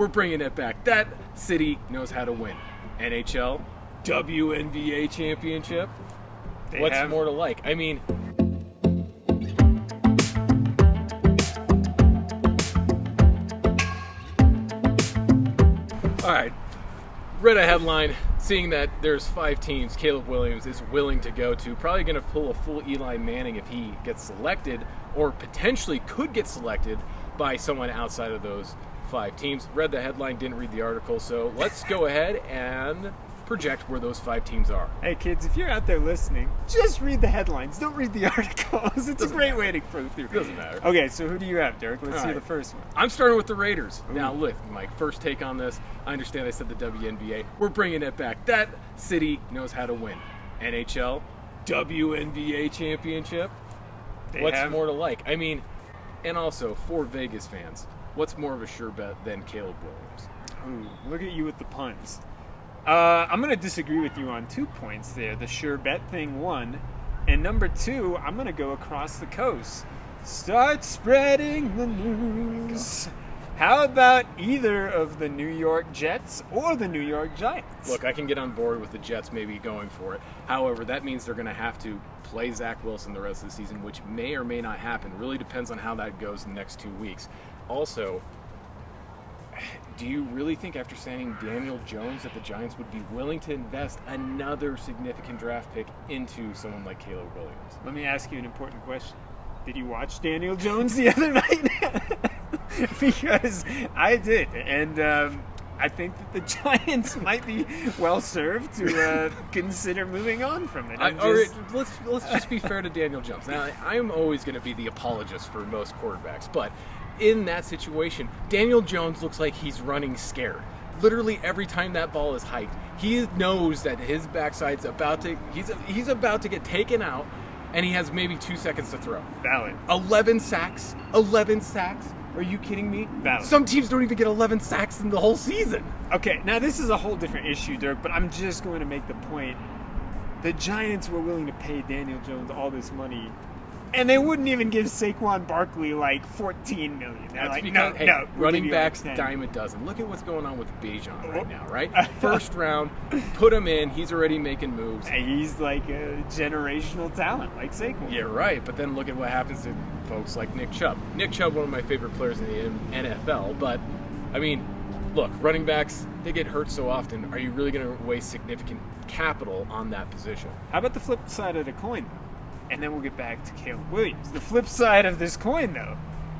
We're bringing it back. That city knows how to win. NHL, WNBA championship. What's more to like? I mean, all right. Read a headline seeing that there's 5 teams Caleb Williams is willing to go to. Probably going to pull a full Eli Manning if he gets selected, or potentially could get selected by someone outside of those 5 teams. Read the headline, didn't read the article, so let's go ahead and project where those 5 teams are. Hey kids, if you're out there listening, just read the headlines. Don't read the articles. It's a great way to go through. Doesn't matter. Okay, so who do you have, Derek? Let's hear the first one. I'm starting with the Raiders. Ooh. Now, look, my first take on this, I understand I said the WNBA. We're bringing it back. That city knows how to win. NHL, WNBA championship. What's more to like? I mean, and also, for Vegas fans, what's more of a sure bet than Caleb Williams? Ooh, look at you with the puns. I'm going to disagree with you on 2 points there. The sure bet thing, 1. And number 2, I'm going to go across the coast. Start spreading the news. How about either of the New York Jets or the New York Giants? Look, I can get on board with the Jets maybe going for it. However, that means they're going to have to play Zach Wilson the rest of the season, which may or may not happen. Really depends on how that goes in the next 2 weeks. Also, do you really think after signing Daniel Jones that the Giants would be willing to invest another significant draft pick into someone like Caleb Williams? Let me ask you an important question. Did you watch Daniel Jones the other night? Because I did, and I think that the Giants might be well served to consider moving on from it. Let's just be fair to Daniel Jones. Now, I'm always going to be the apologist for most quarterbacks, but in that situation, Daniel Jones looks like he's running scared. Literally every time that ball is hiked, he knows that his backside's about to he's about to get taken out, and he has maybe 2 seconds to throw. Valid. 11 sacks. 11 sacks. Are you kidding me? Valid. Some teams don't even get 11 sacks in the whole season. Okay, now this is a whole different issue, Dirk, but I'm just going to make the point. The Giants were willing to pay Daniel Jones all this money, and they wouldn't even give Saquon Barkley like $14 million. They're That's like, because, no, running backs like dime a dozen. Look at what's going on with Bijan right now, right? First round, put him in. He's already making moves. He's like a generational talent, like Saquon. Yeah, right. But then look at what happens to folks like Nick Chubb. Nick Chubb, one of my favorite players in the NFL. But, I mean, look, running backs, they get hurt so often. Are you really going to waste significant capital on that position? How about the flip side of the coin? And then we'll get back to Caleb Williams. The flip side of this coin, though,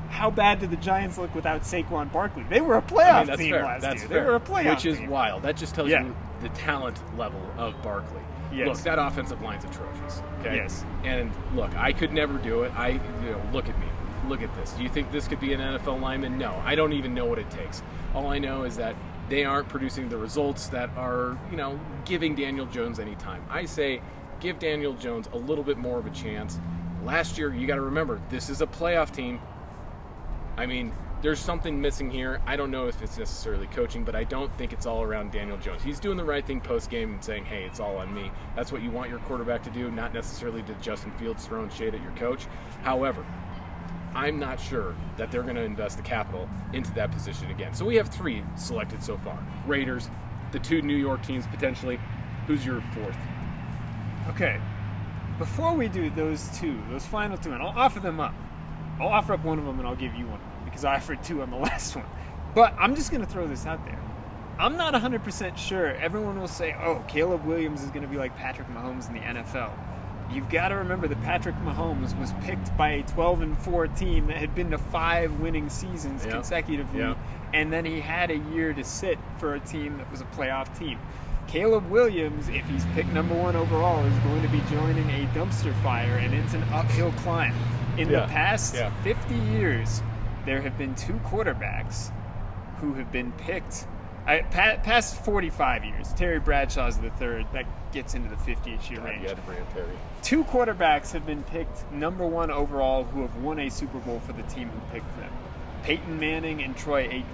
how bad did the Giants look without Saquon Barkley? They were a playoff team last year. They were a playoff which is team. wild. That just tells you the talent level of Barkley. Yes. Look, that offensive line's atrocious. Okay. Yes. And look, I could never do it. Look at me. Look at this. Do you think this could be an NFL lineman? No. I don't even know what it takes. All I know is that they aren't producing the results that are, giving Daniel Jones any time. I say, give Daniel Jones a little bit more of a chance. Last year, you got to remember, this is a playoff team. I mean, there's something missing here. I don't know if it's necessarily coaching, but I don't think it's all around Daniel Jones. He's doing the right thing post-game and saying, hey, it's all on me. That's what you want your quarterback to do, not necessarily to Justin Fields throwing shade at your coach. However, I'm not sure that they're going to invest the capital into that position again. So we have 3 selected so far. Raiders, the 2 New York teams potentially. Who's your 4th? Okay, before we do those final 2, and I'll offer them up. I'll offer up one of them and I'll give you one because I offered 2 on the last one. But I'm just going to throw this out there. I'm not 100% sure. Everyone will say, oh, Caleb Williams is going to be like Patrick Mahomes in the NFL. You've got to remember that Patrick Mahomes was picked by a 12-4 team that had been to 5 winning seasons consecutively, and then he had a year to sit for a team that was a playoff team. Caleb Williams, if he's picked number 1 overall, is going to be joining a dumpster fire, and it's an uphill climb. In the past 50 years, there have been 2 quarterbacks who have been picked. Past 45 years, Terry Bradshaw's the 3rd. That gets into the 50th year range. You had to bring up Terry. 2 quarterbacks have been picked number 1 overall who have won a Super Bowl for the team who picked them. Peyton Manning and Troy Aikman.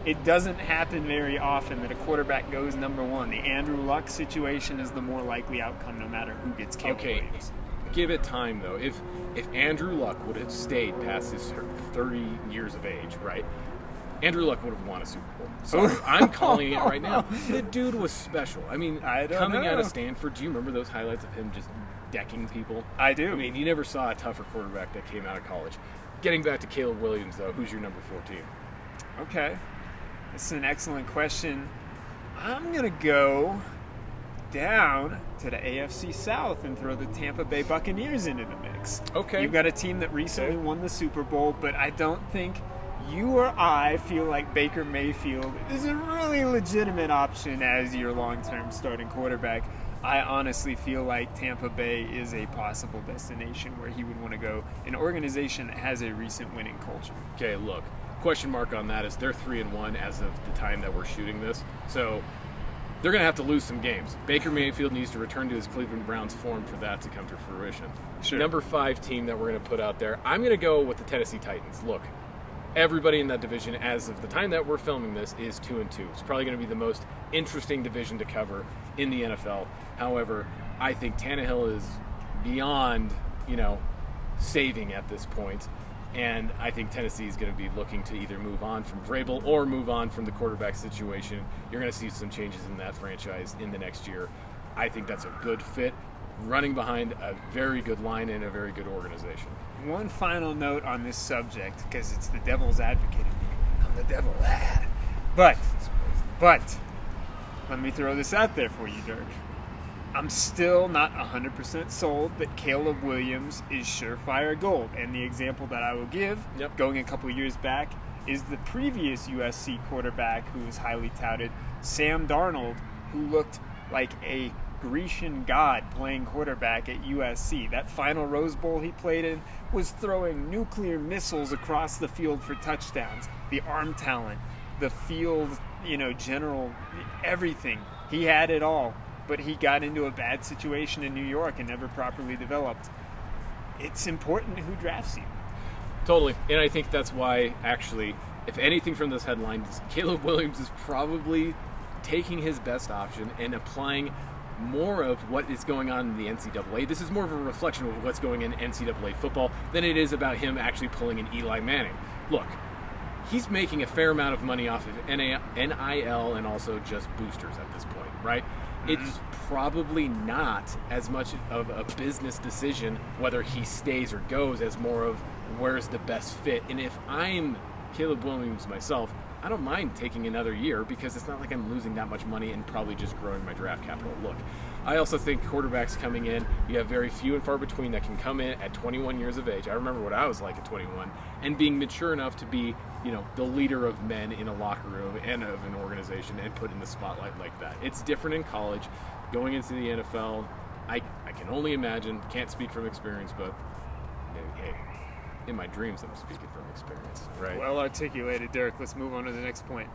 It doesn't happen very often that a quarterback goes number 1. The Andrew Luck situation is the more likely outcome no matter who gets Caleb Williams. Give it time, though. If Andrew Luck would have stayed past his 30 years of age, right, Andrew Luck would have won a Super Bowl. So I'm calling it right now. The dude was special. I mean, coming out of Stanford, do you remember those highlights of him just decking people? I do. I mean, you never saw a tougher quarterback that came out of college. Getting back to Caleb Williams, though, who's your number 14? Okay. This is an excellent question. I'm going to go down to the AFC South and throw the Tampa Bay Buccaneers into the mix. Okay. You've got a team that recently won the Super Bowl, but I don't think you or I feel like Baker Mayfield is a really legitimate option as your long-term starting quarterback. I honestly feel like Tampa Bay is a possible destination where he would want to go, an organization that has a recent winning culture. Okay, look, question mark on that is they're 3-1 as of the time that we're shooting this. So they're going to have to lose some games. Baker Mayfield needs to return to his Cleveland Browns form for that to come to fruition. Sure. Number 5 team that we're going to put out there, I'm going to go with the Tennessee Titans. Look, everybody in that division, as of the time that we're filming this, is 2-2. It's probably going to be the most interesting division to cover in the NFL. However, I think Tannehill is beyond, saving at this point. And I think Tennessee is going to be looking to either move on from Vrabel or move on from the quarterback situation. You're going to see some changes in that franchise in the next year. I think that's a good fit, running behind a very good line and a very good organization. One final note on this subject, because it's the devil's advocate in me. I'm the devil. But, let me throw this out there for you, Dirk. I'm still not 100% sold that Caleb Williams is surefire gold. And the example that I will give, going a couple years back, is the previous USC quarterback who was highly touted, Sam Darnold, who looked like a Grecian god playing quarterback at USC. That final Rose Bowl he played in was throwing nuclear missiles across the field for touchdowns. The arm talent, the field, general, everything. He had it all. But he got into a bad situation in New York and never properly developed. It's important who drafts you. Totally. And I think that's why, actually, if anything from this headline, Caleb Williams is probably taking his best option and applying more of what is going on in the NCAA. This is more of a reflection of what's going in NCAA football than it is about him actually pulling an Eli Manning. Look, he's making a fair amount of money off of NIL and also just boosters at this point, right? It's probably not as much of a business decision whether he stays or goes as more of where's the best fit. And if I'm Caleb Williams myself, I don't mind taking another year because it's not like I'm losing that much money and probably just growing my draft capital. Look, I also think quarterbacks coming in, you have very few and far between that can come in at 21 years of age. I remember what I was like at 21 and being mature enough to be, the leader of men in a locker room and of an organization and put in the spotlight like that. It's different in college. Going into the NFL, I can only imagine, can't speak from experience, but hey, in my dreams I'm speaking from experience, right? Well articulated, Dirk. Let's move on to the next point.